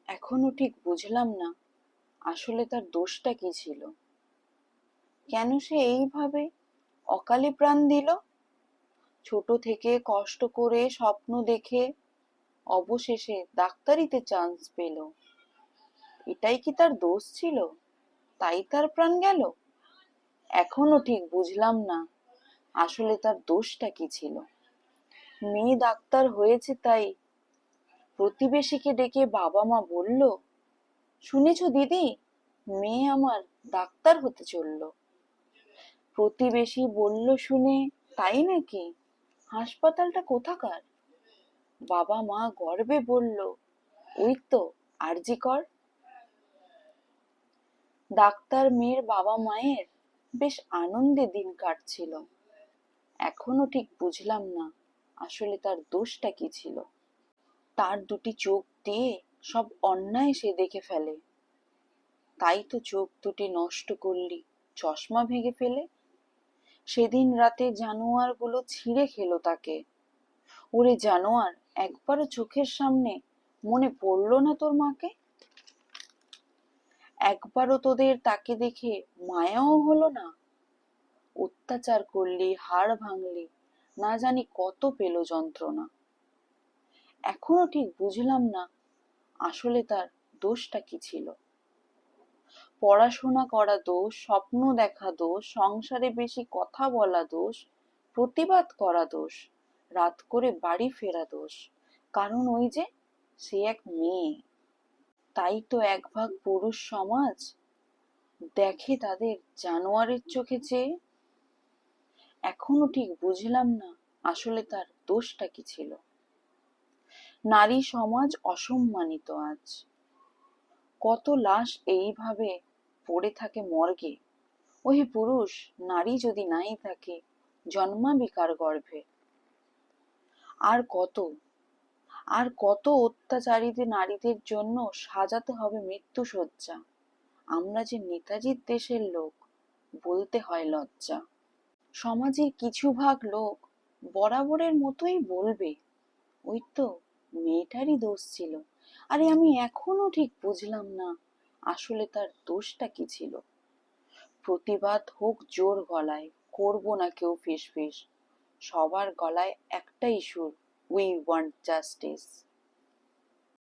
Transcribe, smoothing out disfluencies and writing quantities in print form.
এখনো ঠিক বুঝলাম না আসলে তার দোষটা কি ছিল। কেন সে এইভাবে অকালে প্রাণ দিল? ছোট থেকে কষ্ট করে স্বপ্ন দেখে অবশেষে ডাক্তারিতে চান্স পেল, এটাই কি তার দোষ ছিল? তাই তার প্রাণ গেল? এখনো ঠিক বুঝলাম না আসলে তার দোষটা কি ছিল। মেয়ে ডাক্তার হয়েছে তাই প্রতিবেশীকে ডেকে বাবা মা বলল, শুনেছো দিদি, মেয়ে আমার ডাক্তার হতে চললো। প্রতিবেশী বলল শুনে, তাই নাকি? হাসপাতালটা কোথাকার? বাবা মা গর্বে বলল, ওই তো আরজি কর। ডাক্তার মেয়ের বাবা মায়ের বেশ আনন্দে দিন কাটছিল। এখনো ঠিক বুঝলাম না আসলে তার দোষটা কি ছিল। তার দুটি চোখ দিয়ে সব অন্যায় সে দেখে ফেলে, তাই তো চোখ দুটি নষ্ট করলি চশমা ভেঙে ফেলে। সেদিন রাতে জানোয়ার গুলো ছিঁড়ে খেলো তাকে। ওরে জানোয়ার, একবারও চোখের সামনে মনে পড়লো না তোর মাকে? একবারও তোদের তাকে দেখে মায়াও হলো না? অত্যাচার করলি, হাড় ভাঙলি, না জানি কত পেল যন্ত্রণা। এখনো ঠিক বুঝলাম না আসলে তার দোষটা কি ছিল। পড়াশোনা করা দোষ, স্বপ্ন দেখা দোষ, সংসারে বেশি কথা বলা দোষ, প্রতিবাদ করা দোষ, রাত করে বাড়ি ফেরা দোষ। কারণ ওই যে সে এক মেয়ে। তাই তো এক ভাগ পুরুষ সমাজ দেখে তাদের জানোয়ারের চোখে চেয়ে। এখনো ঠিক বুঝলাম না আসলে তার দোষটা কি ছিল। নারী সমাজ অসম্মানিত আজ। কত লাশ এইভাবে পড়ে থাকে মর্গে। ওহে পুরুষ, নারী যদি নাই থাকে জন্মাবি কার গর্ভে? আর কত, আর কত অত্যাচারীদের নারীদের জন্য সাজাতে হবে মৃত্যুশয্যা। আমরা যে নেতাজির দেশের লোক, বলতে হয় লজ্জা। সমাজের কিছু ভাগ লোক বরাবরের মতোই বলবে, ওই তো মেয়েটারই দোষ ছিল। আরে আমি এখনো ঠিক বুঝলাম না আসলে তার দোষটা কি ছিল। প্রতিবাদ হোক জোর গলায়, করবো না কেউ ফিসফিস। সবার গলায় একটাই সুর, উই ওয়ান্ট জাস্টিস।